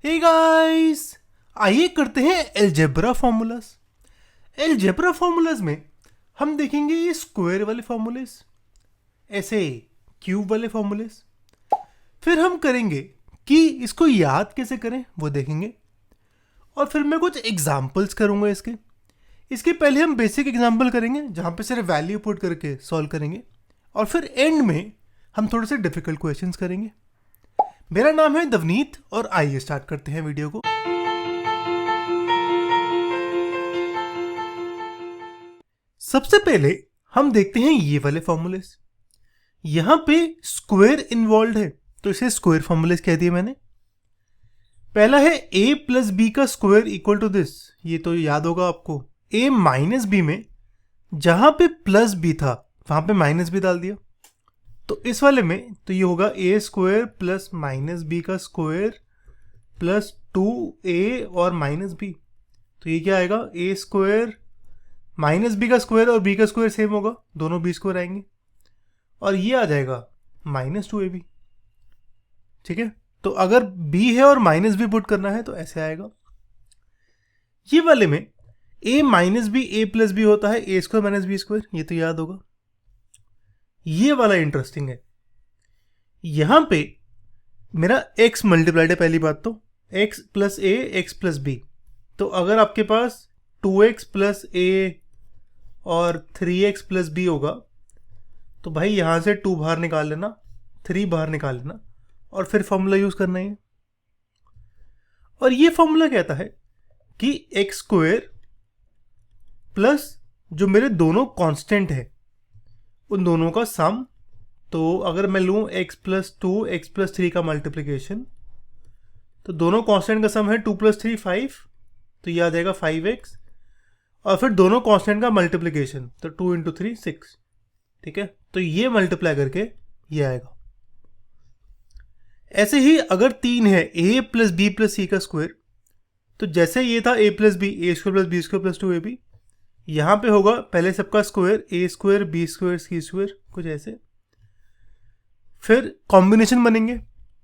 Hey guys, आइए करते हैं अलजेब्रा फॉर्मूलाज। अलजेब्रा फॉर्मूलाज में हम देखेंगे ये स्क्वायर वाले फॉर्मूलेस, ऐसे क्यूब वाले फॉर्मूलेस। फिर हम करेंगे कि इसको याद कैसे करें वो देखेंगे, और फिर मैं कुछ एग्जाम्पल्स करूंगा इसके पहले हम बेसिक एग्जाम्पल करेंगे जहाँ पे सिर्फ वैल्यू पुट करके सॉल्व करेंगे, और फिर एंड में हम थोड़े से डिफिकल्ट क्वेश्चंस करेंगे। मेरा नाम है दवनीत और आइए स्टार्ट करते हैं वीडियो को। सबसे पहले हम देखते हैं ये वाले फॉर्मूलेस। यहां पे स्क्वायर इन्वॉल्व है तो इसे स्क्वायर फॉर्मूलेस कह दिए मैंने। पहला है a प्लस बी का स्क्वायर इक्वल टू दिस, ये तो याद होगा आपको। a माइनस बी में जहां पे प्लस बी था वहां पे माइनस बी डाल दिया, तो इस वाले में तो ये होगा a square plus minus B का स्क्वायर प्लस 2a और माइनस बी। तो ये क्या आएगा, a स्क्वायर माइनस बी का स्क्वायर और बी का स्क्वायर सेम होगा, दोनों बी स्क्वायर आएंगे, और ये आ जाएगा माइनस 2ab। ठीक है, तो अगर b है और माइनस बी पुट करना है तो ऐसे आएगा। ये वाले में a minus B A plus B होता है a square minus B square, ये तो याद होगा। ये वाला इंटरेस्टिंग है, यहां पे मेरा x मल्टीप्लाइड है। पहली बात तो x plus A X plus B, तो अगर आपके पास 2x प्लस ए और 3x प्लस बी होगा तो भाई यहां से 2 बाहर निकाल लेना, 3 बाहर निकाल लेना, और फिर फॉर्मूला यूज करना है। और ये फॉर्मूला कहता है कि एक्स स्क्वायर प्लस जो मेरे दोनों कांस्टेंट है उन दोनों का सम। तो अगर मैं लूं x प्लस 2 एक्स प्लस 3 का मल्टीप्लिकेशन, तो दोनों कांस्टेंट का सम है 2 प्लस 3 5, तो ये आ जाएगा 5x, और फिर दोनों कांस्टेंट का मल्टीप्लिकेशन तो 2 इंटू 3 6। ठीक है, तो ये मल्टीप्लाई करके ये आएगा। ऐसे ही अगर 3 है a plus B plus C का स्क्वायर, तो जैसे ये था a plus B A square plus B square plus 2ab, यहां पे होगा पहले सबका square a square B square C square, कुछ ऐसे। फिर कॉम्बिनेशन बनेंगे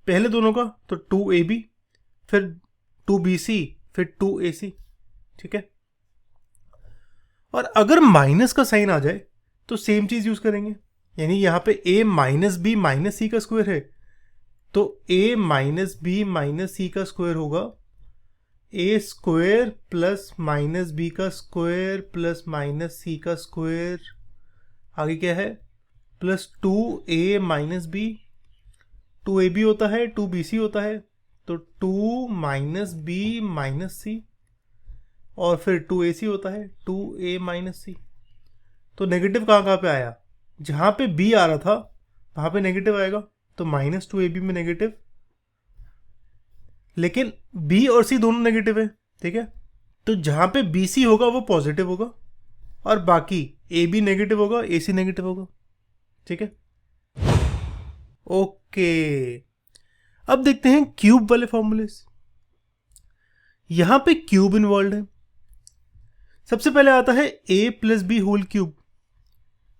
पहले दोनों का तो 2ab, फिर 2bc, फिर 2ac। ठीक है, और अगर माइनस का साइन आ जाए तो सेम चीज यूज करेंगे, यानी यहां पे a minus B minus C का स्क्वायर है तो a minus B minus C का स्क्वायर होगा a square plus minus B का स्क्वायर प्लस माइनस सी का स्क्वायर, आगे क्या है plus 2a minus B, 2ab होता है 2bc होता है, तो 2 माइनस बी माइनस सी, और फिर 2ac होता है 2a माइनस सी। तो नेगेटिव कहाँ पे आया, जहां पे b आ रहा था वहां पे नेगेटिव आएगा, तो माइनस 2ab में नेगेटिव, लेकिन b और c दोनों नेगेटिव है। ठीक है, तो जहां पे bc होगा वो पॉजिटिव होगा, और बाकी ab नेगेटिव होगा ac नेगेटिव होगा। ठीक है, ओके। अब देखते हैं क्यूब वाले फॉर्मूलेस। यहां पे क्यूब इन्वॉल्व है। सबसे पहले आता है a plus B whole cube.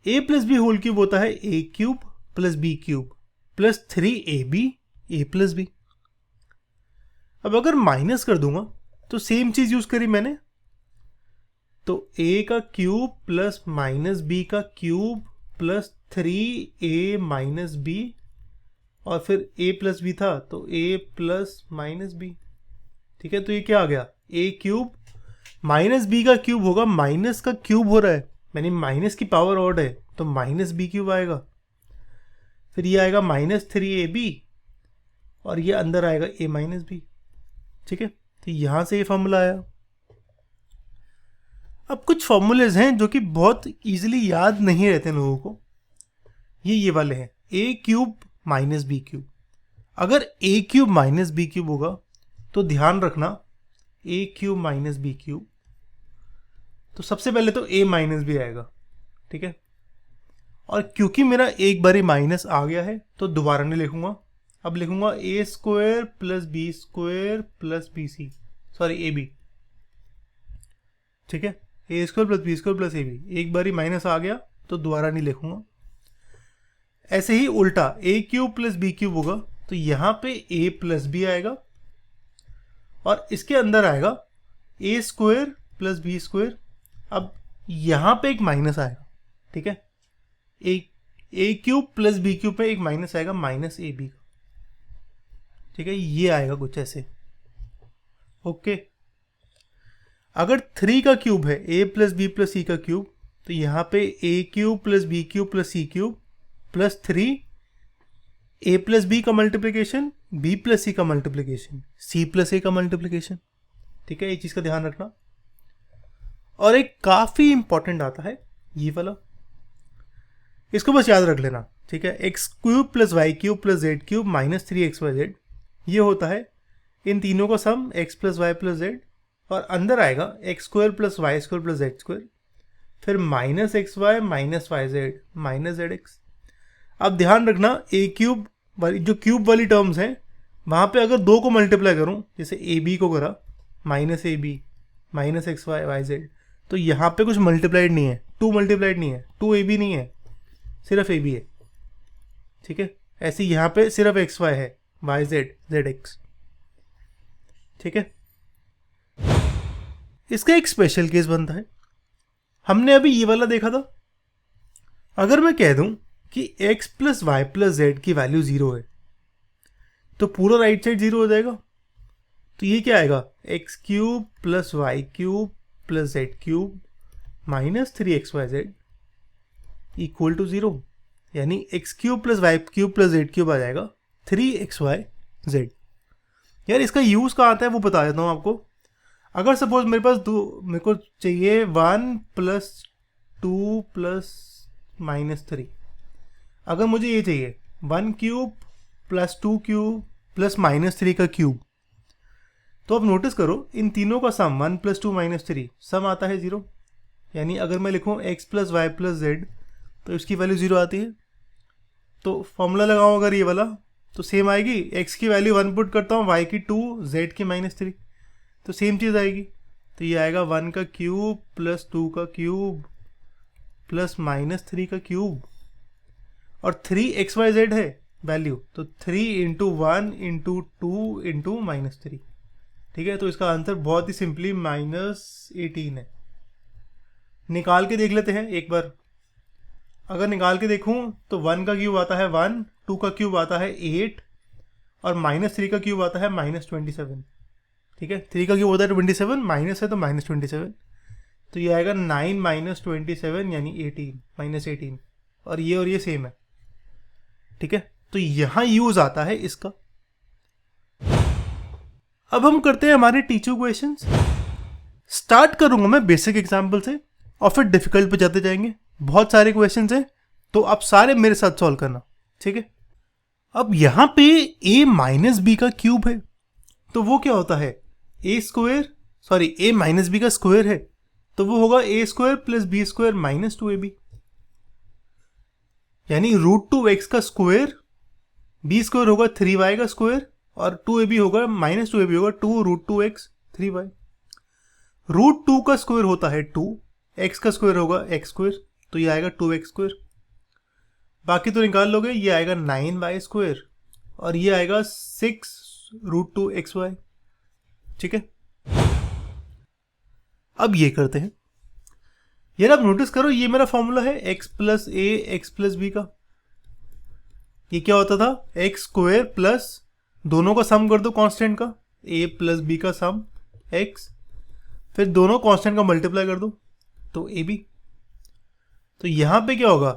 a plus B whole cube होता है a cube plus B cube plus 3ab a plus B. अब अगर माइनस कर दूंगा तो सेम चीज यूज करी मैंने, तो a का क्यूब प्लस माइनस बी का cube plus 3a minus B, और फिर a प्लस बी था तो a प्लस माइनस बी। ठीक है, तो ये क्या आ गया, a क्यूब माइनस बी का क्यूब होगा, माइनस का क्यूब हो रहा है यानी माइनस की पावर ऑड है तो माइनस बी क्यूब आएगा, फिर ये आएगा माइनस 3ab, और ये अंदर आएगा a माइनस बी। ठीक है, तो यहां से ये फॉर्मूला आया। अब कुछ फॉर्मूलेज हैं जो कि बहुत इजीली याद नहीं रहते लोगों को, ये वाले हैं a cube minus B cube. अगर a cube minus B cube होगा तो ध्यान रखना a cube minus B cube, तो सबसे पहले तो a माइनस बी आएगा। ठीक है, और क्योंकि मेरा एक बारी माइनस आ गया है तो दोबारा नहीं लिखूंगा, अब लिखूंगा a square plus B square plus B C, sorry A B. ठीक है, a square plus B square plus A B, एक बारी माइनस आ गया तो दोबारा नहीं लिखूंगा। ऐसे ही उल्टा a cube plus B cube होगा तो यहां पे a प्लस बी आएगा, और इसके अंदर आएगा ए स्क्वायर प्लस बी स्क्वायर। अब यहाँ पे एक माइनस आएगा, ठीक है, ए क्यूब प्लस बी क्यूब पे एक माइनस आएगा, माइनस ए बी का, ठीक है, ये आएगा कुछ ऐसे। ओके, अगर 3 का क्यूब है, A plus B plus C का क्यूब, तो यहाँ पे A cube plus B cube plus C cube plus 3 A plus B का मल्टीप्लिकेशन, बी प्लस सी का मल्टीप्लिकेशन, सी प्लस ए का मल्टीप्लिकेशन, ठीक है, ये चीज़ का ध्यान रखना। और एक काफ़ी इंपॉर्टेंट आता है ये वाला, इसको बस याद रख लेना, ठीक है, x cube plus Y cube plus Z cube minus 3xyz, ये होता है इन तीनों का sum x plus Y plus Z, और अंदर आएगा x square plus Y square plus Z square, फिर minus x Y minus Y Z minus Z x. अब ध्यान रखना ए क्यूब वाली जो क्यूब वाली टर्म्स हैं वहाँ पे अगर 2 को मल्टीप्लाई करूँ, जैसे ए बी को करा minus A B minus x Y Y Z, तो यहाँ पे कुछ मल्टीप्लाइड नहीं है, 2 मल्टीप्लाइड नहीं है, 2 ए बी नहीं है, सिर्फ ए बी है, ठीक है। ऐसे यहाँ पे सिर्फ एक्स वाई है, वाई जेड जेड एक्स, ठीक है। इसका एक स्पेशल केस बनता है, हमने अभी ये वाला देखा था। अगर मैं कह दूं कि x plus Y plus Z की वैल्यू 0 है तो पूरा राइट साइड 0 हो जाएगा। तो ये क्या आएगा, x cube plus Y cube plus Z cube minus 3xyz equal to 0, यानी x cube plus Y cube plus Z cube आ जाएगा 3xyz। यार इसका यूज़ कहाँ आता है वो बता देता हूँ आपको। अगर सपोज मेरे को चाहिए 1 प्लस 2 प्लस माइनस 3, अगर मुझे ये चाहिए 1 cube plus 2 cube plus minus 3 का क्यूब, तो अब नोटिस करो इन तीनों का सम 1 प्लस 2 माइनस 3 सम आता है 0। यानी अगर मैं लिखूँ x plus Y plus Z तो इसकी वैल्यू 0 आती है। तो फॉर्मूला लगाऊँ अगर ये वाला तो सेम आएगी, x की वैल्यू 1 पुट करता हूँ, y की 2, z की माइनस 3, तो सेम चीज़ आएगी। तो ये आएगा 1 का क्यूब प्लस 2 का क्यूब प्लस माइनस 3 का क्यूब, और 3xyz है वैल्यू, तो 3 इंटू 1 इंटू 2 इंटू माइनस 3, ठीक है। तो इसका आंसर बहुत ही सिंपली -18 है। निकाल के देख लेते हैं एक बार। अगर निकाल के देखूं तो 1 का क्यूब आता है 1, 2 का क्यूब आता है 8, और माइनस 3 का क्यूब आता है -27, ठीक है। 3 का क्यूब होता है 27, माइनस है तो -27, तो ये आएगा 9 माइनस 27 यानी 18 -18, और ये सेम है, ठीक है। तो यहाँ यूज आता है इसका। अब हम करते हैं हमारे टीचर क्वेश्चंस। स्टार्ट करूंगा मैं बेसिक एग्जाम्पल से और फिर डिफिकल्ट पे जाते जाएंगे। बहुत सारे क्वेश्चंस हैं तो आप सारे मेरे साथ सॉल्व करना, ठीक है। अब यहाँ पे a माइनस बी का क्यूब है, तो वो क्या होता है, a माइनस बी का स्क्वायर है, तो वो होगा a square plus B square minus 2ab, यानी √2x का स्क्वायर, b स्क्वायर होगा 3y का स्क्वायर, और 2ab होगा माइनस 2ab होगा 2 √2x 3y। √2 का स्क्वायर होता है 2, x का स्क्वायर होगा x स्क्वायर, तो ये आएगा 2x स्क्वायर। बाकी तो निकाल लोगे, ये आएगा 9y स्क्वायर, और ये आएगा 6 √2xy, ठीक है। अब ये करते हैं। यार अब नोटिस करो ये मेरा फॉर्मूला है x plus A X plus B का। ये क्या होता था, एक्स स्क्वायर प्लस दोनों का सम कर दो कांस्टेंट का, a प्लस बी का सम x, फिर दोनों कांस्टेंट का मल्टीप्लाई कर दो तो ab। तो यहाँ पे क्या होगा,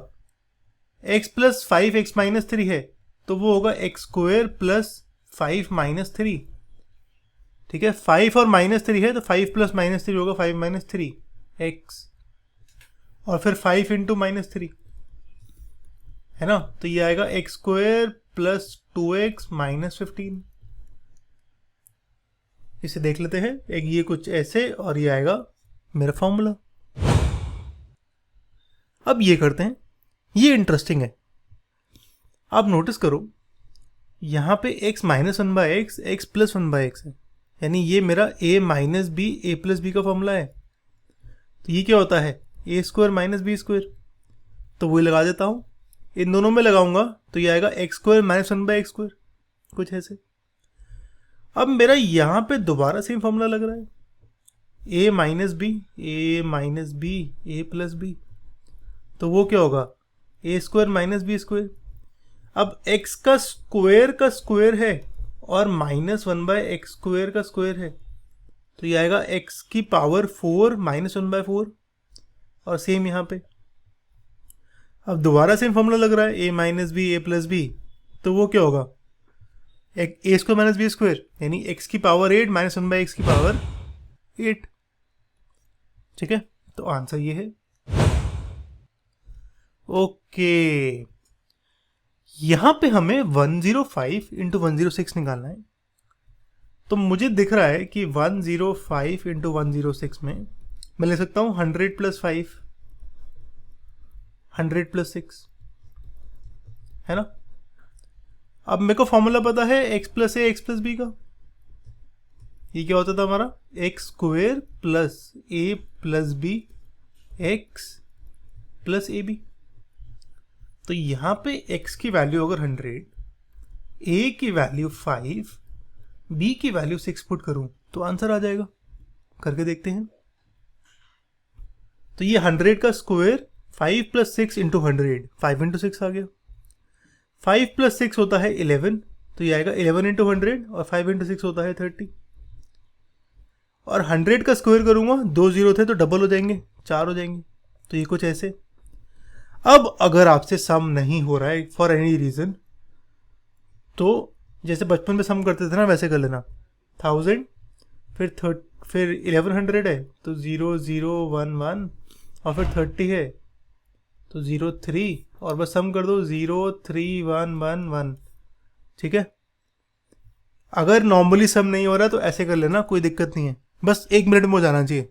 x प्लस 5x माइनस 3 है तो वो होगा एक्स स्क्वायर प्लस 5 माइनस 3, ठीक है। 5 और माइनस 3 है तो 5 प्लस माइनस 3 होगा 5 माइनस 3 x, और फिर 5 इंटू माइनस 3 है ना, तो ये आएगा x square plus 2x minus 15। इसे देख लेते हैं, एक ये कुछ ऐसे, और ये आएगा मेरा फॉर्मूला। अब ये करते हैं, ये इंटरेस्टिंग है। आप नोटिस करो यहाँ पे x minus 1/x x plus 1/x है, यानी ये मेरा a minus B A plus B का फॉर्मूला है। तो ये क्या होता है, a स्क्वायर माइनस बी स्क्वायर, तो वही लगा देता हूँ। इन दोनों में लगाऊंगा तो ये आएगा x square minus 1/x square, कुछ ऐसे। अब मेरा यहाँ पे दोबारा सेम फॉर्मूला लग रहा है, ए minus B A plus B, तो वो क्या होगा, A square minus B square. अब x का स्क्वायर है और -1/x स्क्वायर का स्क्वायर है, तो ये आएगा x की पावर 4 -1/4, और सेम यहाँ पे। अब दोबारा सेम फॉर्मूला लग रहा है, a minus B A plus B, तो वो क्या होगा, A square minus B square, यानी x की पावर 8 -1/x की पावर 8। ठीक है, तो आंसर ये है। ओके, यहां पे हमें 105 इंटू 106 निकालना है। तो मुझे दिख रहा है कि 105 इंटू 106 में मैं ले सकता हूं 100 प्लस 5, 100 प्लस 6, है ना। अब मेरे को फॉर्मूला पता है x plus A X plus B का। ये क्या होता था हमारा, X square plus A plus B X plus A B. तो यहां पे x की वैल्यू अगर 100, a की वैल्यू 5, b की वैल्यू 6 पुट करूं तो आंसर आ जाएगा। करके देखते हैं। तो ये 100 का स्क्वायर 5 प्लस 6 इंटू 100, 5 इंटू 6 आ गया। 5 प्लस 6 होता है 11, तो ये आएगा 11 इंटू 100, और 5 इंटू 6 होता है 30। और 100 का स्क्वायर करूंगा, 2 जीरो थे तो डबल हो जाएंगे, 4 हो जाएंगे। तो ये कुछ ऐसे। अब अगर आपसे सम नहीं हो रहा है फॉर एनी रीजन, तो जैसे बचपन में सम करते थे ना, वैसे कर लेना। 1000 फिर 1100 है तो 0 0 1 1, और फिर 30 है तो 0 3, और बस सम कर दो 0 3 1 1 1। ठीक है, अगर नॉर्मली सम नहीं हो रहा तो ऐसे कर लेना, कोई दिक्कत नहीं है, बस 1 मिनट में हो जाना चाहिए।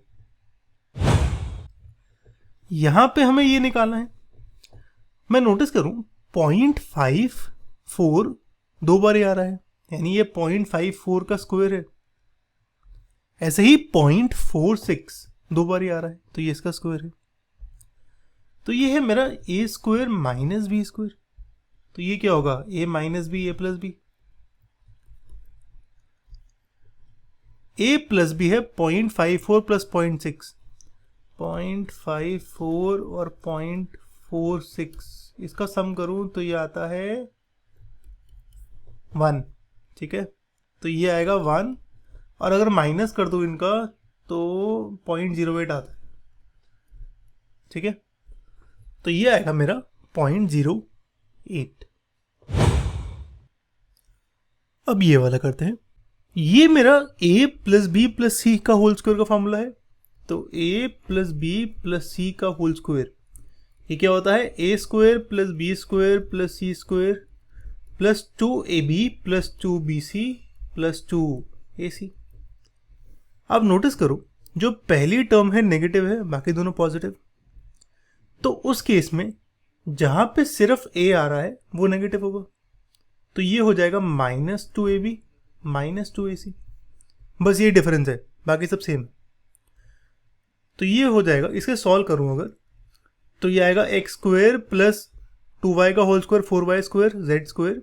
यहां पे हमें ये निकालना है। मैं नोटिस करूं 0.54 दो बार ही आ रहा है, यानी ये 0.54 का स्क्वायर है। ऐसे ही 0.46 दो बार ही आ रहा है, तो ये इसका स्क्वायर है। तो ये है मेरा ए स्क्वायर माइनस बी स्क्वायर। तो ये क्या होगा, ए minus B A plus B. A plus B है 0.54 प्लस 0.6, 0.54 और 0.46, इसका सम करूं तो ये आता है 1। ठीक है, तो ये आएगा 1, और अगर माइनस कर दूं इनका तो 0.08 आता है। ठीक है, तो ये आएगा मेरा 0.08। अब ये वाला करते हैं। ये मेरा a plus B plus C का होल स्क्वायर का फॉर्मूला है। तो a plus B plus C का होल स्क्वायर, ये क्या होता है, A square plus B square plus C square plus 2ab plus 2bc plus 2ac। अब नोटिस करो, जो पहली टर्म है नेगेटिव है, बाकी दोनों पॉजिटिव। तो उस केस में जहां पे सिर्फ a आ रहा है वो नेगेटिव होगा, तो ये हो जाएगा -2ab -2ac। बस ये डिफरेंस है, बाकी सब सेम। तो ये हो जाएगा, इसके सॉल्व करूं अगर, तो ये आएगा एक्स स्क्वायर प्लस 2y का whole square 4y square z square,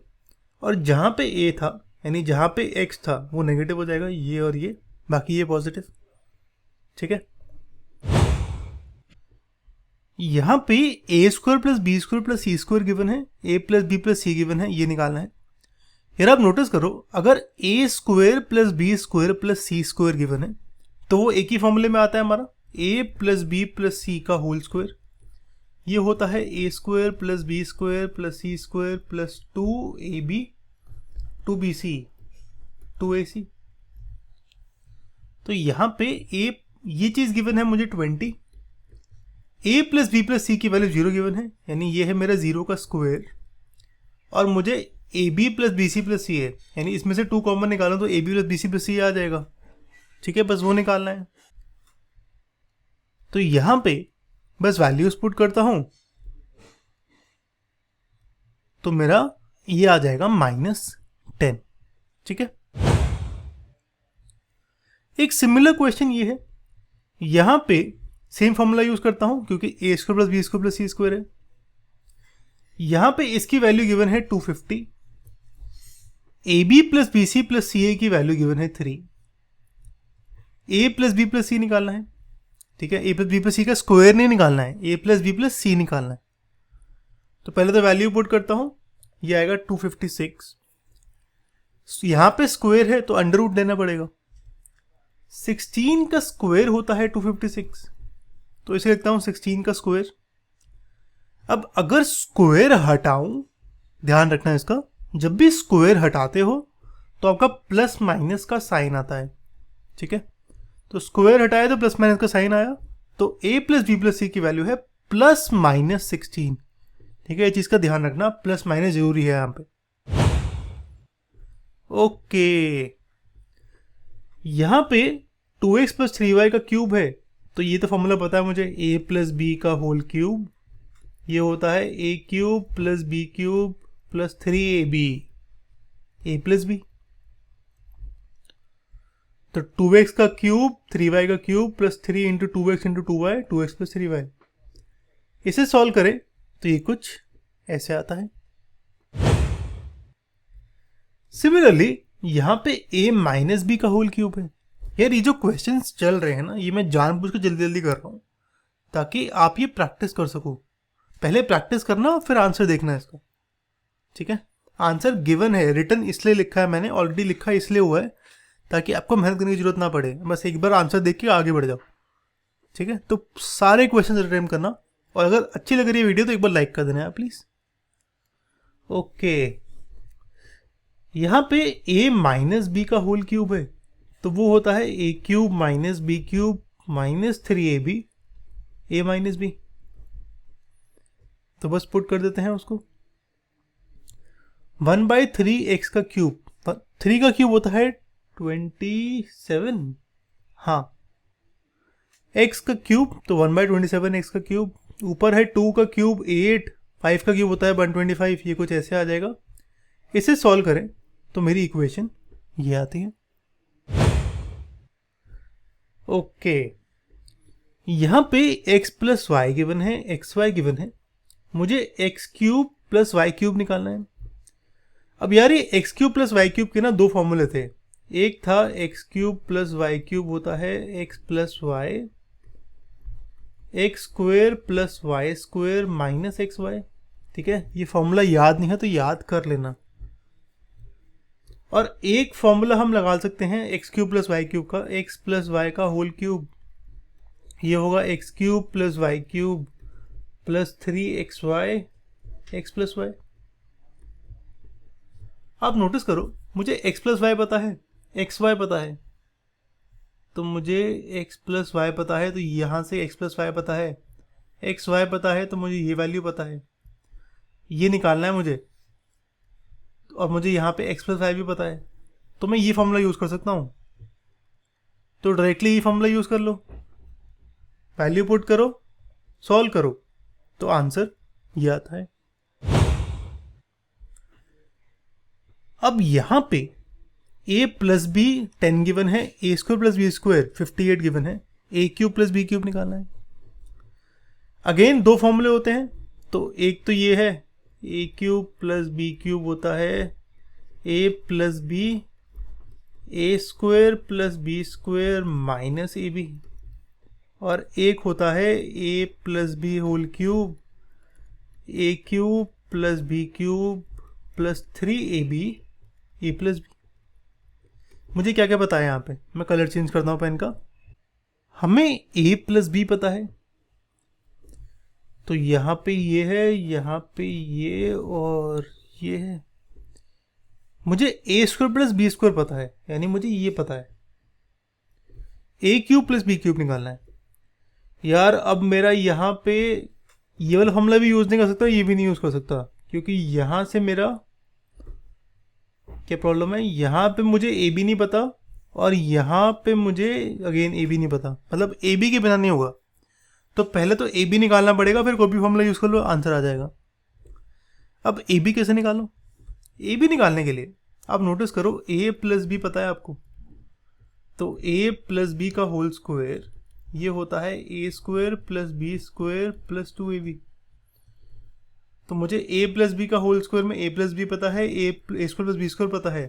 और जहां पे a था यानी जहां पे x था वो नेगेटिव हो जाएगा, ये और ये, बाकी ये पॉजिटिव। ठीक है, यहां पे a square plus B square plus C square given है, a plus B plus C given है, ये निकालना है। यार आप नोटिस करो, अगर a square plus B square plus C square given है तो वो एक ही फॉर्मूले में आता है हमारा, a plus B plus C का होल स्क्वायर। ये होता है a square plus B square plus C square plus 2ab 2bc 2ac। तो यहां पे a, ये चीज गिवन है मुझे 20, a plus B plus C की वैल्यू 0 गिवन है, यानी ये है मेरा 0 का स्क्वायर, और मुझे A B plus B C plus C है, यानी इसमें से 2 कॉमन निकालो तो A B plus B C plus C आ जाएगा। ठीक है, बस वो निकालना है। तो यहां पे बस वैल्यूज पुट करता हूं तो मेरा ये आ जाएगा -10। ठीक है, एक सिमिलर क्वेश्चन ये है, यहां पे सेम फॉर्मूला यूज करता हूं क्योंकि A square plus B square plus C square है। यहां पे इसकी वैल्यू गिवन है 250, A B plus B C plus C A की वैल्यू गिवन है 3। A plus B plus C निकालना है, ठीक है। A plus B plus C का स्क्वायर नहीं निकालना है, A plus B plus C निकालना है। तो पहले तो वैल्यू पुट करता हूं, ये आएगा 256। यहां पे स्क्वायर है तो अंडर रूट देना पड़ेगा। 16 का स्क्वायर होता है 256, तो इसे लिखता हूं 16 का स्क्वायर। अब अगर स्क्वायर हटाऊं, ध्यान रखना इसका, जब भी स्क्वायर हटाते हो तो आपका प्लस माइनस का साइन आता है, ठीक है। तो स्क्वायर हटाया तो प्लस माइनस का साइन आया, तो A plus B plus C की वैल्यू है प्लस माइनस 16, ठीक है। ये चीज का ध्यान रखना, प्लस माइनस जरूरी है यहां पे। ओके, यहां पे 2x प्लस 3y का क्यूब है, तो ये तो फॉर्मूला पता है मुझे, a प्लस बी का होल क्यूब, ये होता है a cube plus B cube plus 3ab, a plus B. तो 2x का क्यूब 3y का cube plus 3 into 2x into 2y, 2x plus 3y। इसे सॉल्व करें तो ये कुछ ऐसे आता है। सिमिलरली यहां पे a माइनस बी का होल क्यूब है। यार ये जो क्वेश्चंस चल रहे हैं ना, ये मैं जानबूझ के जल्दी जल्दी कर रहा हूं ताकि आप ये प्रैक्टिस कर सको। पहले प्रैक्टिस करना फिर आंसर देखना है इसका, ठीक है। आंसर गिवन है, रिटर्न इसलिए लिखा है मैंने, ऑलरेडी लिखा इसलिए हुआ है ताकि आपको मेहनत करने की जरूरत ना पड़े, बस एक बार आंसर देख के आगे बढ़ जाओ, ठीक है। तो सारे क्वेश्चन अटेम्प्ट करना, और अगर अच्छी लग रही है वीडियो तो एक बार लाइक कर देना है प्लीज। ओके, यहां पे a माइनस बी का होल क्यूब है, तो वो होता है a cube minus B cube minus 3ab, a minus B. तो बस पुट कर देते हैं उसको। 1/3 x का क्यूब, 3 का क्यूब होता है 27, हाँ, x का क्यूब तो 1/27 x का क्यूब, ऊपर है 2 का क्यूब 8, 5 का क्यूब होता है 125, ये कुछ ऐसे आ जाएगा। इसे सॉल्व करें तो मेरी इक्वेशन ये आती है। ओके, यहां पे x प्लस वाई गिवन है, एक्स वाई गिवन है, मुझे x cube plus Y cube निकालना है। अब यार ये x cube plus Y cube के ना दो फॉर्मूले थे, एक था x cube plus Y cube होता है x plus Y, X square plus Y square minus x Y, ठीक है। ये फॉर्मूला याद नहीं है तो याद कर लेना। और एक फॉर्मूला हम लगा सकते हैं X cube plus Y cube का, एक्स प्लस वाई का होल क्यूब, ये होगा X cube plus Y cube plus 3xy X plus Y. आप नोटिस करो, मुझे x प्लस वाई पता है, एक्स वाई पता है, तो मुझे x प्लस वाई पता है, तो यहां से x प्लस वाई पता है, एक्स वाई पता है, तो मुझे ये वैल्यू पता है, ये निकालना है मुझे, और मुझे यहाँ पे x प्लस वाई भी पता है, तो मैं ये फॉर्मूला यूज कर सकता हूँ। तो डायरेक्टली ये फॉर्मूला यूज कर लो, वैल्यू पुट करो, सॉल्व करो, तो आंसर ये आता है। अब यहां पे a प्लस बी 10 गिवन है, a square plus B square 58 given है, a cube plus B cube निकालना है। अगेन दो फॉर्मूले होते हैं, तो एक तो ये है a cube plus B cube होता है a plus B, A square plus B square minus A B, और एक होता है a plus B whole cube, a cube plus B cube plus 3ab A plus B. मुझे क्या क्या पता है यहाँ पे, मैं कलर चेंज करता हूँ पेन का। हमें a प्लस बी पता है, तो यहाँ पे ये है, यहाँ पे ये और ये है। मुझे a square plus B square पता है, यानी मुझे ये पता है। a cube plus B cube निकालना है। यार अब मेरा यहाँ पे ये वाला फॉर्मूला भी यूज नहीं कर सकता, ये भी नहीं यूज कर सकता, क्योंकि यहाँ से मेरा क्या प्रॉब्लम है, यहाँ पे मुझे ए बी नहीं पता, और यहाँ पे मुझे अगेन ए बी नहीं पता, मतलब ए बी के बिना नहीं होगा। तो पहले तो ए बी निकालना पड़ेगा, फिर कोई भी फॉर्मूला यूज कर लो, आंसर आ जाएगा। अब ए बी कैसे निकालो? ए बी निकालने के लिए आप नोटिस करो, ए प्लस बी पता है आपको, तो ए प्लस बी का होल स्क्वायर ये होता है A square plus B square plus 2ab। तो मुझे a प्लस बी का होल स्क्वायर में a प्लस बी पता है, A square plus B square पता है,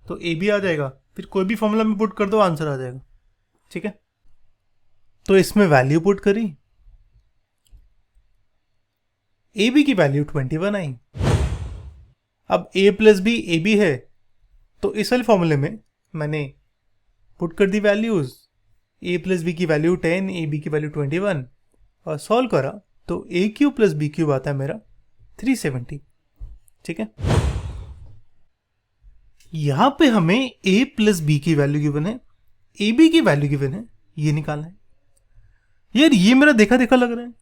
तो a भी आ जाएगा। फिर कोई भी फॉर्मूला में पुट कर दो, आंसर आ जाएगा। ठीक है, तो इसमें वैल्यू पुट करी, ए बी की वैल्यू 21 आई। अब a plus B A B है, तो इस वाले फॉर्मूले में मैंने पुट कर दी वैल्यूज, a प्लस बी की वैल्यू 10, ए बी की वैल्यू 21, और सॉल्व करा तो A cube plus B cube आता है मेरा 370। ठीक है, यहां पे हमें a प्लस बी की वैल्यू गिवन है, ए बी की वैल्यू गिवन है, ये निकालना है। यार ये मेरा देखा देखा लग रहा है।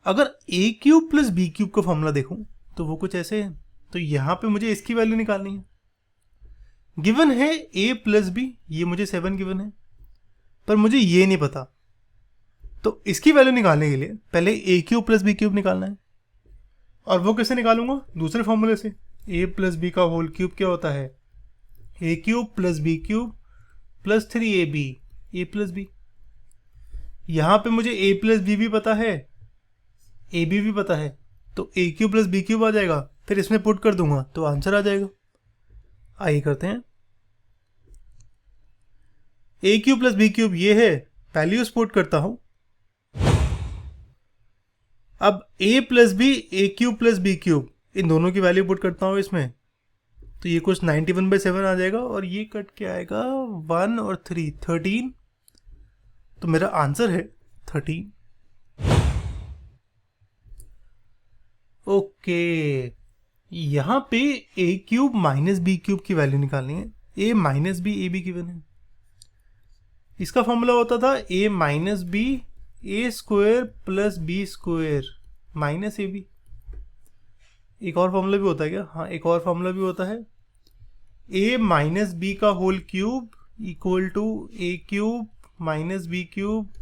अगर a cube plus B cube का फॉर्मूला देखूं तो वो कुछ ऐसे है, तो यहां पे मुझे इसकी वैल्यू निकालनी है। गिवन है a प्लस बी, ये मुझे 7 गिवन है, पर मुझे ये नहीं पता, तो इसकी वैल्यू निकालने के लिए पहले a cube plus B cube निकालना है। और वो कैसे निकालूंगा? दूसरे फॉर्मूले से। a प्लस बी का होल क्यूब क्या होता है? a cube plus B cube plus 3ab a plus B. यहां पे मुझे a प्लस बी भी पता है, a बी भी पता है, तो a cube plus B cube आ जाएगा। फिर इसमें पुट कर दूंगा तो आंसर आ जाएगा। आइए करते हैं। a cube plus B cube ये है, वैल्यूज पुट करता हूं। अब a plus B, A cube plus B cube, इन दोनों की वैल्यू पुट करता हूं इसमें, तो ये कुछ 91/7 आ जाएगा, और ये कट के आएगा 1 और 3 13, तो मेरा आंसर है 13। ओके, यहां पे a cube minus B cube की वैल्यू निकालनी है। a minus B A B given है, इसका फॉर्मूला होता था a minus B A square plus B square minus A B. एक और फॉर्मूला भी होता है क्या? हाँ, एक और फॉर्मूला भी होता है, a माइनस बी का whole cube equal to A cube minus B cube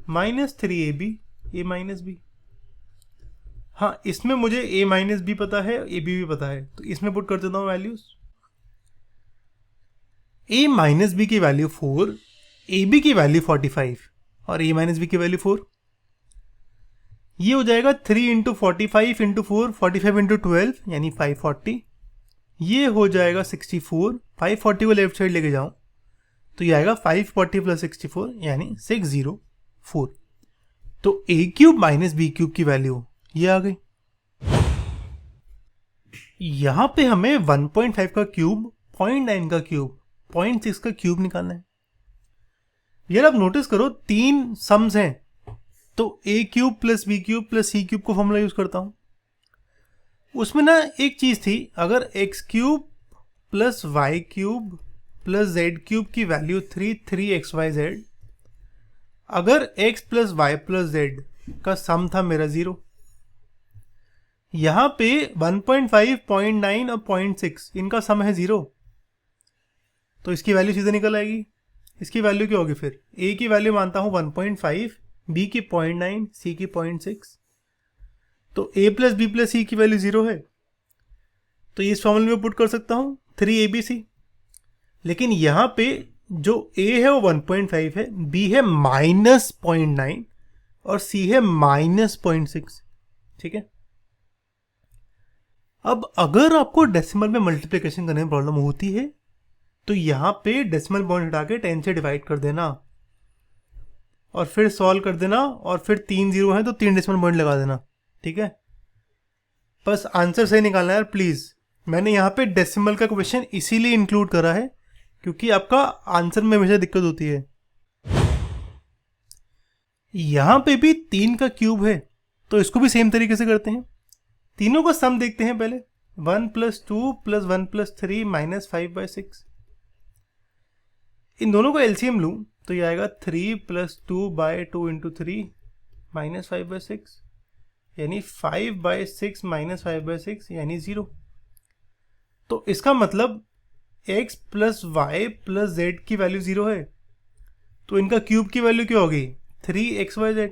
minus 3ab a minus B. हाँ, इसमें मुझे a माइनस बी पता है, ए बी भी पता है, तो इसमें पुट कर देता हूँ वैल्यूज। a माइनस बी की वैल्यू 4, ए बी की वैल्यू 45 और a माइनस बी की वैल्यू 4। ये हो जाएगा 3 इंटू 45 इंटू 4, 45 इंटू 12 यानी 540। ये हो जाएगा 64, 540 को लेफ्ट साइड लेके जाऊं तो ये आएगा 540 प्लस 64 यानी 604। तो a cube minus B cube की वैल्यू ये आ गई। यहां पे हमें 1.5 का क्यूब, 0.9 का क्यूब, 0.6 का क्यूब निकालना है। यार अब नोटिस करो, 3 सम्स हैं, तो a cube plus B cube plus C cube को फॉर्मूला यूज करता हूं। उसमें ना एक चीज थी, अगर x cube plus Y cube plus Z cube की वैल्यू 3xyz, अगर x plus Y plus Z का सम था मेरा 0, यहां पे 1.5, 0.9 और 0.6 इनका सम है 0, तो इसकी वैल्यू सीधे निकल आएगी। इसकी वैल्यू क्या होगी फिर? a की वैल्यू मानता हूं 1.5, b की 0.9, c की 0.6, तो a plus B plus C की वैल्यू 0 है, तो इस फॉर्मूले में पुट कर सकता हूं 3abc। लेकिन यहां पे जो a है वो 1.5 है, b है -0.9 और c है -0.6। ठीक है, अब अगर आपको डेसिमल में मल्टीप्लिकेशन करने में प्रॉब्लम होती है तो यहां पे डेसिमल पॉइंट हटा के 10 से डिवाइड कर देना और फिर सॉल्व कर देना, और फिर 3 0 है तो 3 डेसिमल पॉइंट लगा देना। ठीक है, बस आंसर सही निकालना है यार प्लीज। मैंने यहाँ पे डेसिमल का क्वेश्चन इसीलिए इंक्लूड करा है क्योंकि आपका आंसर में हमेशा दिक्कत होती है। यहां पे भी 3 का क्यूब है, तो इसको भी सेम तरीके से करते हैं। तीनों का सम देखते हैं पहले, 1 + 2 + 1 + 3 -5/6। इन दोनों का एलसीएम लूं तो ये आएगा 3 + 2/2 × 3 -5/6 यानी 5/6 -5/6 यानी 0। तो इसका मतलब x + y + z की वैल्यू 0 है, तो इनका क्यूब की वैल्यू क्या होगी? 3xyz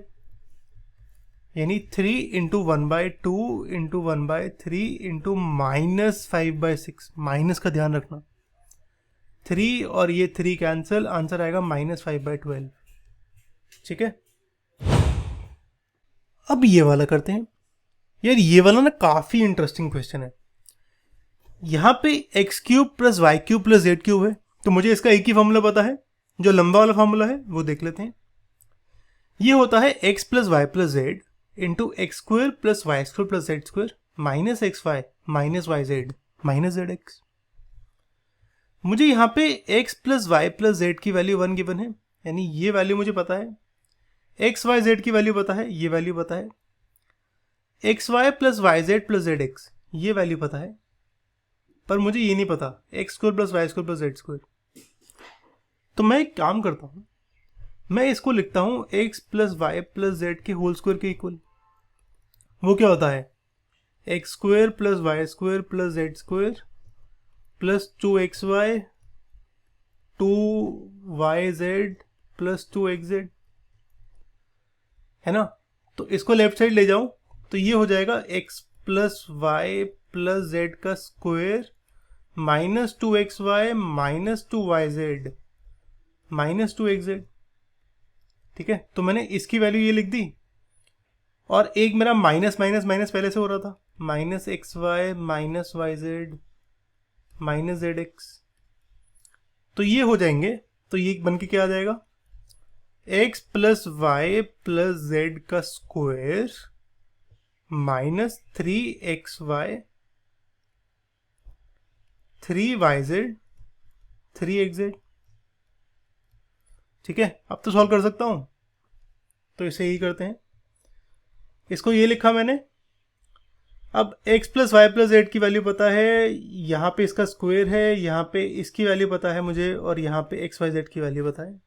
यानी 3 × 1/2 × 1/3 × -5/6। माइनस का ध्यान रखना, 3 और ये 3 कैंसिल, आंसर आएगा -5/12। ठीक है, अब ये वाला करते हैं। यार ये वाला ना काफी इंटरेस्टिंग क्वेश्चन है। यहाँ पे X cube plus Y cube plus Z cube है, तो मुझे इसका एक ही फॉर्मूला पता है, जो लंबा वाला फॉर्मूला है वो देख लेते हैं। ये होता है X plus Y plus Z into X square plus Y square plus Z square minus x Y minus Y Z minus Z X. मुझे यहाँ पे x plus Y plus Z की वैल्यू 1 गिवन है, यानी ये वैल्यू मुझे पता है। एक्स वाई जेड की वैल्यू पता है, ये वैल्यू पता है। X Y plus Y Z plus Z X, ये वैल्यू पता है, पर मुझे ये नहीं पता X square plus Y square plus Z square. तो मैं एक काम करता हूँ, मैं इसको लिखता हूँ X plus Y plus Z के होल स्क्वायर के इक्वल। वो क्या होता है, X square plus Y square plus Z square plus 2xy 2yz plus 2xz, है ना। तो इसको लेफ्ट साइड ले जाऊं तो ये हो जाएगा x plus Y plus Z का square minus 2xy minus 2yz minus 2xz। ठीक है, तो मैंने इसकी वैल्यू ये लिख दी, और एक मेरा माइनस माइनस माइनस पहले से हो रहा था, minus x Y minus Y Z minus Z X. तो ये हो जाएंगे, तो ये बन के क्या आ जाएगा, x plus Y plus Z का square minus 3xy 3yz 3xz। ठीक है, अब तो सॉल्व कर सकता हूं, तो इसे ही करते हैं। इसको ये लिखा मैंने। अब x plus Y plus Z की वैल्यू पता है, यहाँ पे इसका स्क्वायर है, यहाँ पे इसकी वैल्यू पता है मुझे, और यहाँ पे एक्स वाई जेड की वैल्यू पता है।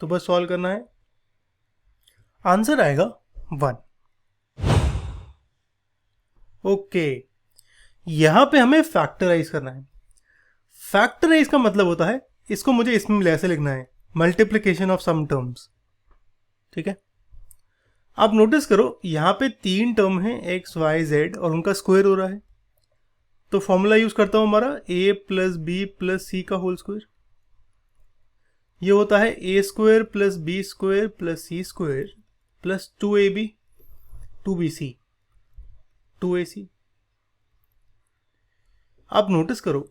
तो बस सॉल्व करना है, आंसर आएगा 1। ओके, यहाँ पे हमें फैक्टराइज करना है। फैक्टराइज का मतलब होता है, इसको मुझे इसमें ऐसे लिखना है, मल्टीप्लिकेशन ऑफ सम टर्म्स। ठीक है, आप नोटिस करो यहाँ पे 3 टर्म है एक्स वाई जेड और उनका स्क्वायर हो रहा है। तो फॉर्मूला यूज करता हूं हमारा a plus B plus C का होल स्क्वायर। ये होता है a square plus B square plus C square plus 2ab 2bc 2ac। आप नोटिस करो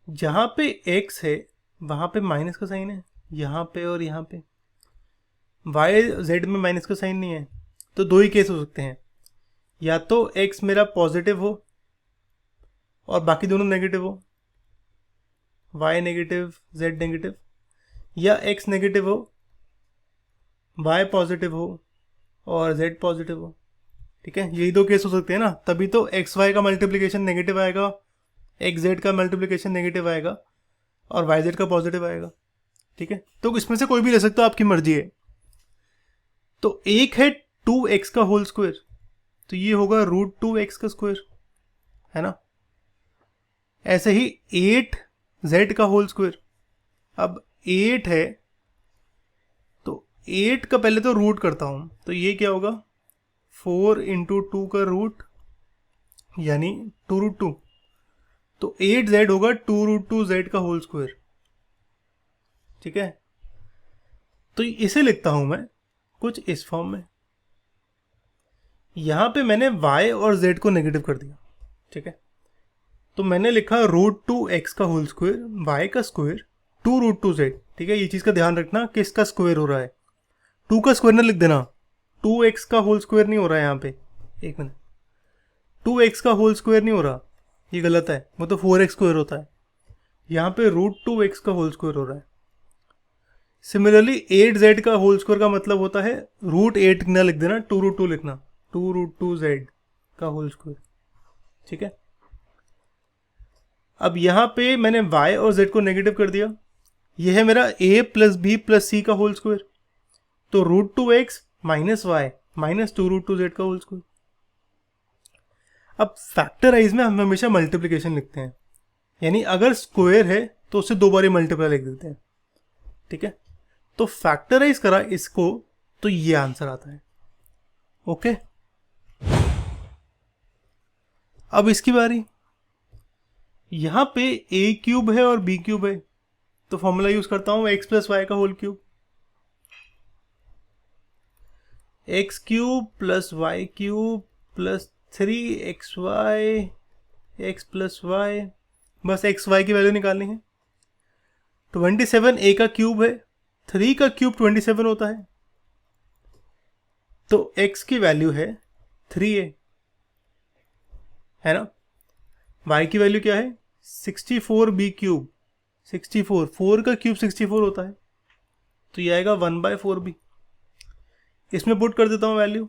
जहां पे x है वहां पे माइनस का साइन है, यहां पे और यहां पे। वाई जेड में माइनस का साइन नहीं है, तो दो ही केस हो सकते हैं, या तो x मेरा पॉजिटिव हो और बाकी दोनों नेगेटिव हो, y नेगेटिव z नेगेटिव, या x नेगेटिव हो y पॉजिटिव हो और z पॉजिटिव हो। ठीक है, यही दो केस हो सकते हैं ना, तभी तो एक्स वाई का मल्टीप्लिकेशन नेगेटिव आएगा, एक्स जेड का मल्टीप्लिकेशन नेगेटिव आएगा और वाई जेड का पॉजिटिव आएगा। ठीक है, तो इसमें से कोई भी ले सकते हो, आपकी मर्जी है। तो एक है 2x का होल स्क्वायर, तो ये होगा √2x का स्क्वायर, है ना। ऐसे ही 8z का होल स्क्वायर। अब 8 है तो 8 का पहले तो रूट करता हूं, तो ये क्या होगा 4 इंटू 2 का रूट, यानी 2√2। तो 8z होगा 2√2z का होल स्क्वायर। ठीक है, तो इसे लिखता हूं मैं कुछ इस फॉर्म में। यहां पे मैंने y और z को नेगेटिव कर दिया। ठीक है, तो मैंने लिखा √2x का होल स्क्वायर, y का स्क्वायर 2√2z। ठीक है, ये चीज का ध्यान रखना किसका स्क्वायर हो रहा है, 2 का स्क्वायर ना लिख देना, 2x का होल स्क्वायर नहीं हो रहा है यहाँ पे। एक मिनट, 2x का होल स्क्वायर नहीं हो रहा, ये गलत है, वो तो 4x स्क्वायर होता है। यहाँ पे √2x का होल स्क्वायर हो रहा है। सिमिलरली 8z का होल स्क्वायर का मतलब होता है √8 ना लिख देना, 2√2 लिखना, 2√2z का होल स्क्वायर। ठीक है, अब यहां पे मैंने y और z को नेगेटिव कर दिया। यह है मेरा a plus B plus C का होल स्क्वायर, तो √2x minus Y minus 2√2z का होल स्क्वायर। अब फैक्टराइज में हम हमेशा मल्टीप्लिकेशन लिखते हैं, यानी अगर स्क्वायर है तो उससे 2 बार मल्टीप्लाई लिख देते हैं। ठीक है, तो फैक्टराइज करा इसको तो ये आंसर आता है। ओके, अब इसकी बारी। यहां पे a क्यूब है और b क्यूब है, तो फॉर्मूला यूज करता हूं x प्लस वाई का whole cube. X cube plus Y cube plus 3xy X plus Y, बस एक्स वाई की वैल्यू निकालनी है। 27 ए का क्यूब है, 3 का क्यूब 27 होता है, तो x की वैल्यू है 3a, है ना। y की वैल्यू क्या है 64b क्यूब, 64, 4 का क्यूब 64 होता है, तो ये आएगा 1/4b। इसमें पुट कर देता हूँ वैल्यू,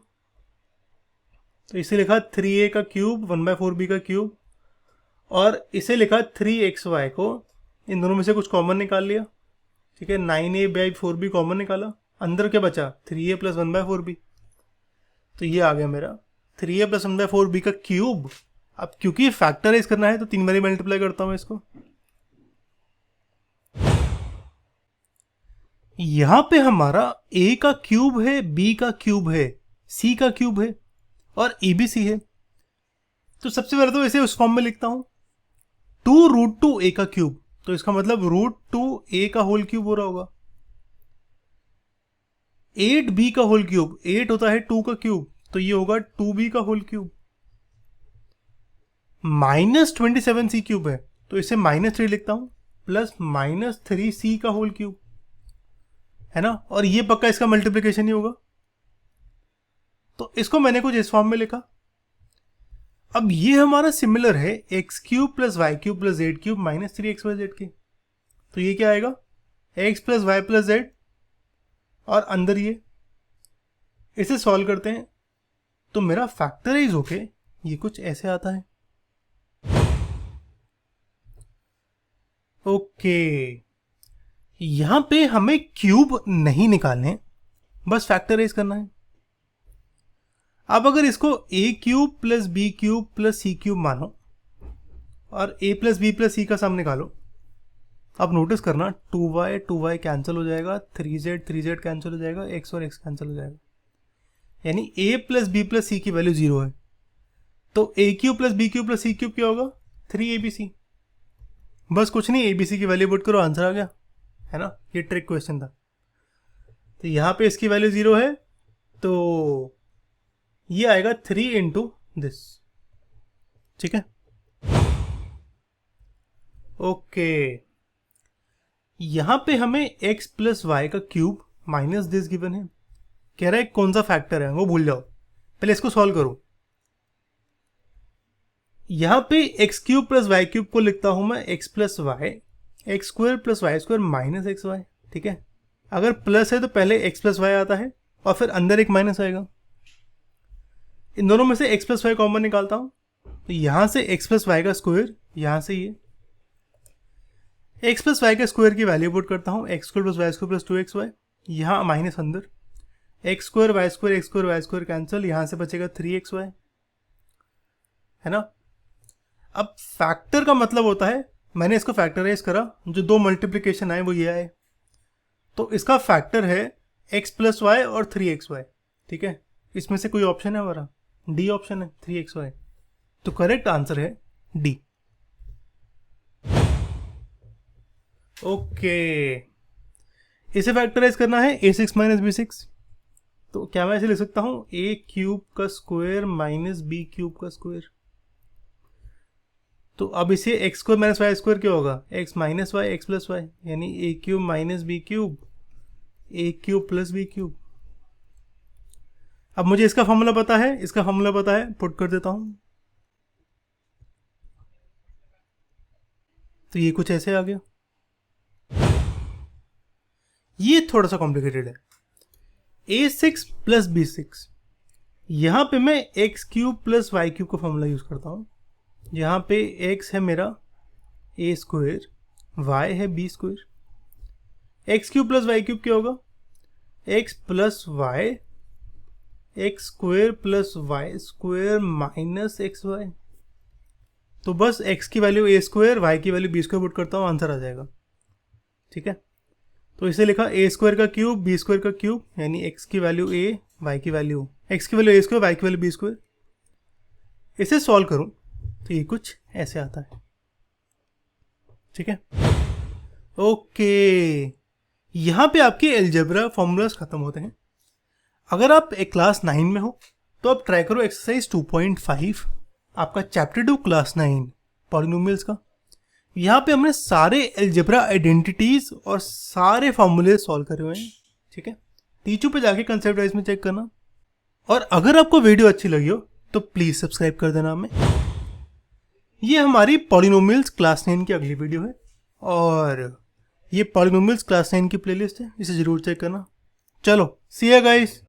तो इसे लिखा 3a का क्यूब 1/4b का क्यूब, और इसे लिखा 3xy को, इन दोनों में से कुछ कॉमन निकाल लिया, ठीक है। 9a/4b कॉमन निकाला, अंदर क्या बचा 3a प्लस 1/4b, तो ये आ गया मेरा 3a प्लस 1/4b का क्यूब। अब क्योंकि फैक्टराइज करना है तो 3 बार मल्टीप्लाई करता हूं इसको। यहां पे हमारा a का क्यूब है, b का क्यूब है, c का क्यूब है और abc है। तो सबसे पहले तो इसे उस फॉर्म में लिखता हूं 2√2a का क्यूब, तो इसका मतलब √2a का होल क्यूब हो रहा होगा। 8b का होल क्यूब, 8 होता है 2 का क्यूब, तो ये होगा 2b का होल क्यूब। -27c क्यूब है, तो इसे -3 लिखता हूं, प्लस -3c का होल क्यूब, है ना। और ये पक्का इसका मल्टीप्लिकेशन ही होगा, तो इसको मैंने कुछ इस फॉर्म में लिखा। अब ये हमारा सिमिलर है x cube plus Y cube plus Z cube -3xyz के, तो ये क्या आएगा x plus Y plus Z, और अंदर ये, इसे सॉल्व करते हैं तो मेरा फैक्टराइज होके ये कुछ ऐसे आता है। ओके, यहां पे हमें क्यूब नहीं निकालने, बस फैक्टराइज करना है। अब अगर इसको a cube plus B cube plus C cube मानो और a plus B plus C का सम निकालो, अब नोटिस करना 2y कैंसिल हो जाएगा, 3z कैंसिल हो जाएगा, x और x कैंसिल हो जाएगा, यानी a plus B plus C की वैल्यू 0 है। तो a cube plus B cube plus C cube क्या होगा 3abc। बस कुछ नहीं, abc की वैल्यू पुट करो, आंसर आ गया, है ना। ये ट्रिक क्वेश्चन था। तो यहाँ पे इसकी वैल्यू 0 है, तो ये आएगा 3 इंटू दिस, ठीक है। ओके, यहां पे हमें x प्लस वाई का क्यूब माइनस दिस गिवन है, कह रहा है कौन सा फैक्टर है वो भूल जाओ, पहले इसको सॉल्व करो। यहां पे x cube plus Y cube को लिखता हूं मैं x plus Y, X square plus Y square minus x Y, ठीक है। अगर प्लस है तो पहले x प्लस वाई आता है और फिर अंदर एक माइनस आएगा। इन दोनों में से x प्लस वाई कॉमन निकालता हूं, तो यहां से x प्लस वाई का स्क्वायर, यहां से ये x प्लस वाई का स्क्वायर की वैल्यू पुट करता हूं, X square plus Y square plus 2xy, यहां माइनस अंदर, X square Y square cancel, यहां से बचेगा 3xy, है ना। अब फैक्टर का मतलब होता है, मैंने इसको फैक्टराइज करा, जो दो मल्टीप्लिकेशन आए वो ये आए, तो इसका फैक्टर है x प्लस वाई और 3xy, ठीक है। इसमें से कोई ऑप्शन है हमारा, डी ऑप्शन है 3xy, तो करेक्ट आंसर है डी। ओके, इसे फैक्टराइज करना है a6 माइनस b6, तो क्या मैं इसे लिख सकता हूं a क्यूब का स्क्वायर माइनस b क्यूब का स्क्वायर। तो अब इसे X square minus Y square क्या होगा, X minus Y X plus Y, यानी A cube minus B cube, A cube plus B cube. अब मुझे इसका फॉर्मूला पता है, इसका फॉर्मूला पता है, पुट कर देता हूं, तो ये कुछ ऐसे आ गया। ये थोड़ा सा कॉम्प्लिकेटेड है, a6 प्लस b6, यहां पे मैं X cube plus Y cube का फॉर्मूला यूज करता हूं। यहाँ पे x है मेरा a स्क्वायर, y है b square, X cube plus Y cube क्या होगा x plus Y, X square plus Y square minus x Y. तो बस x की वैल्यू a स्क्वायर, y की वैल्यू b स्क्वायर पुट करता हूँ, आंसर आ जाएगा, ठीक है। तो इसे लिखा a स्क्वायर का क्यूब b स्क्वायर का क्यूब, यानी x की वैल्यू a, y की वैल्यू, x की वैल्यू a स्क्वायर, y की वैल्यू b स्क्वायर। इसे सॉल्व करूं तो ये कुछ ऐसे आता है, ठीक है। ओके, यहां पे आपके अलजेब्रा फॉर्मूलाज खत्म होते हैं। अगर आप एक क्लास 9 में हो तो आप ट्राई करो एक्सरसाइज 2.5, आपका चैप्टर 2 क्लास 9 पॉलिनोमियल्स का। यहाँ पे हमने सारे अलजेब्रा आइडेंटिटीज और सारे फॉर्मूले सॉल्व करे हुए हैं, ठीक है। टीचू पे जाके कंसेप्ट वाइज में चेक करना। और अगर आपको वीडियो अच्छी लगी हो तो प्लीज सब्सक्राइब कर देना हमें। ये हमारी पॉलिनोमियल्स क्लास 9 की अगली वीडियो है और ये पॉलिनोमियल्स क्लास 9 की प्लेलिस्ट है, इसे जरूर चेक करना। चलो सी यू गाइस।